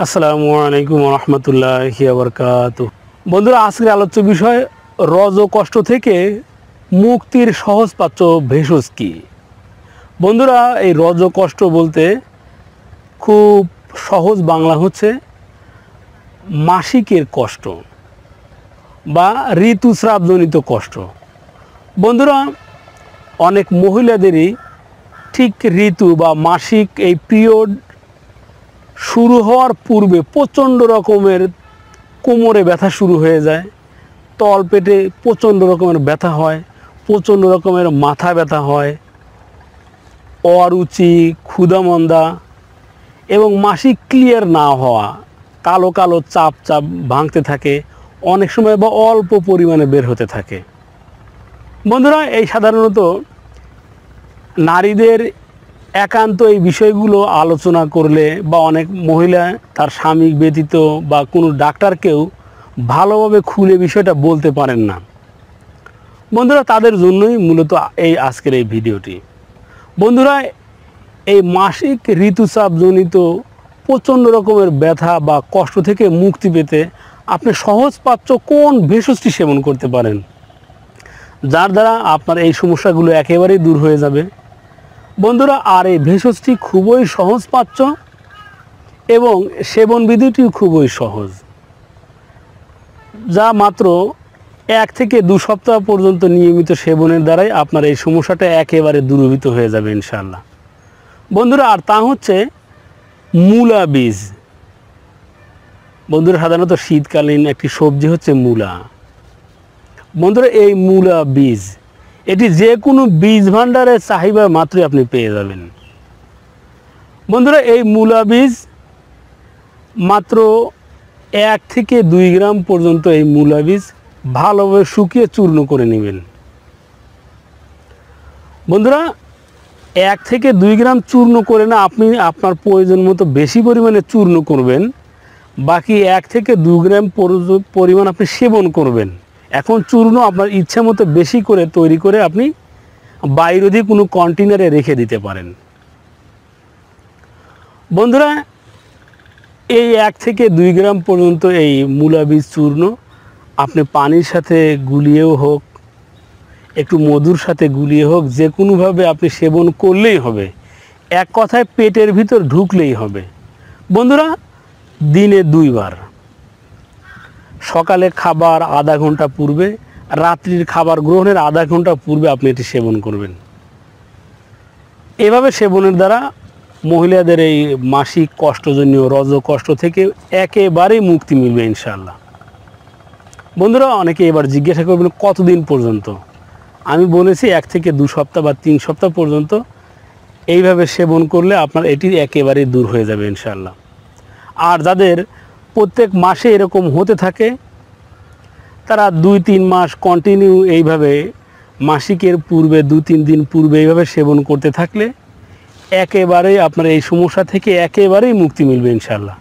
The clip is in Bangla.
আসসালামু আলাইকুম রহমতুল্লাহি ওয়া বারাকাতুহু। বন্ধুরা, আজকের আলোচ্য বিষয় রজ কষ্ট থেকে মুক্তির সহজ পাচ্য ভেষজ কি। বন্ধুরা, এই রজ কষ্ট বলতে খুব সহজ বাংলা হচ্ছে মাসিকের কষ্ট বা ঋতুস্রাবজনিত কষ্ট। বন্ধুরা, অনেক মহিলাদেরই ঠিক ঋতু বা মাসিক এই পিরিয়ড শুরু হওয়ার পূর্বে প্রচণ্ড রকমের কোমরে ব্যথা শুরু হয়ে যায়, তল পেটে প্রচণ্ড রকমের ব্যথা হয়, প্রচণ্ড রকমের মাথা ব্যথা হয়, অরুচি, ক্ষুধামন্দা এবং মাসিক ক্লিয়ার না হওয়া, কালো কালো চাপ চাপ ভাঙতে থাকে, অনেক সময় বা অল্প পরিমাণে বের হতে থাকে। বন্ধুরা, এই সাধারণত নারীদের একান্ত এই বিষয়গুলো আলোচনা করলে বা অনেক মহিলা তার স্বামী ব্যতীত বা কোনো ডাক্তারকেও ভালোভাবে খুলে বিষয়টা বলতে পারেন না। বন্ধুরা, তাদের জন্যই মূলত এই আজকের এই ভিডিওটি। বন্ধুরা, এই মাসিক ঋতুচাপজনিত প্রচণ্ড রকমের ব্যথা বা কষ্ট থেকে মুক্তি পেতে আপনি সহজ পাচ্য কোন ভেষজটি সেবন করতে পারেন, যার দ্বারা আপনার এই সমস্যাগুলো একেবারেই দূর হয়ে যাবে। বন্ধুরা, আর এই ভেষজটি খুবই সহজ পাচ্য এবং সেবন বিধিটিও খুবই সহজ, যা মাত্র 1 থেকে 2 সপ্তাহ পর্যন্ত নিয়মিত সেবনের দ্বারাই আপনার এই সমস্যাটা একেবারে দূরীভূত হয়ে যাবে ইনশাআল্লাহ। বন্ধুরা, আর তা হচ্ছে মূলা বীজ। বন্ধুরা, সাধারণত শীতকালীন একটি সবজি হচ্ছে মূলা। বন্ধুরা, এই মূলা বীজ এটি যে কোনো বীজ ভাণ্ডারে চাহিদা মাত্রই আপনি পেয়ে যাবেন। বন্ধুরা, এই মূলা বীজ মাত্র 1 থেকে 2 গ্রাম পর্যন্ত এই মূলা বীজ ভালোভাবে শুকিয়ে চূর্ণ করে নেবেন। বন্ধুরা, 1 থেকে 2 গ্রাম চূর্ণ করে না আপনি আপনার প্রয়োজন মতো বেশি পরিমাণে চূর্ণ করবেন, বাকি 1 থেকে 2 গ্রাম পরিমাণ আপনি সেবন করবেন। এখন চূর্ণ আপনার ইচ্ছা মতো বেশি করে তৈরি করে আপনি বাইরোধী কোনো কন্টেনারে রেখে দিতে পারেন। বন্ধুরা, এই 1 থেকে 2 গ্রাম পর্যন্ত এই মূলা বীজ চূর্ণ আপনি পানির সাথে গুলিয়েও হোক, একটু মধুর সাথে গুলিয়ে হোক, যে কোনোভাবে আপনি সেবন করলেই হবে। এক কথায় পেটের ভিতর ঢুকলেই হবে। বন্ধুরা, দিনে 2 বার, সকালে খাবার আধা ঘন্টা পূর্বে, রাত্রির খাবার গ্রহণের আধা ঘন্টা পূর্বে আপনি এটি সেবন করবেন। এভাবে সেবনের দ্বারা মহিলাদের এই মাসিক কষ্টজনীয় রজ কষ্ট থেকে একেবারেই মুক্তি মিলবে ইনশাআল্লাহ। বন্ধুরা, অনেকে এবার জিজ্ঞাসা করবেন কতদিন পর্যন্ত। আমি বলেছি 1 থেকে 2 সপ্তাহ বা 3 সপ্তাহ পর্যন্ত এইভাবে সেবন করলে আপনার এটি একেবারেই দূর হয়ে যাবে ইনশাআল্লাহ। আর যাদের প্রত্যেক মাসে এরকম হতে থাকে, তারা 2-3 মাস কন্টিনিউ এইভাবে মাসিকের পূর্বে 2-3 দিন পূর্বে এইভাবে সেবন করতে থাকলে একেবারেই আপনার এই সমস্যা থেকে একেবারেই মুক্তি মিলবে ইনশাআল্লাহ।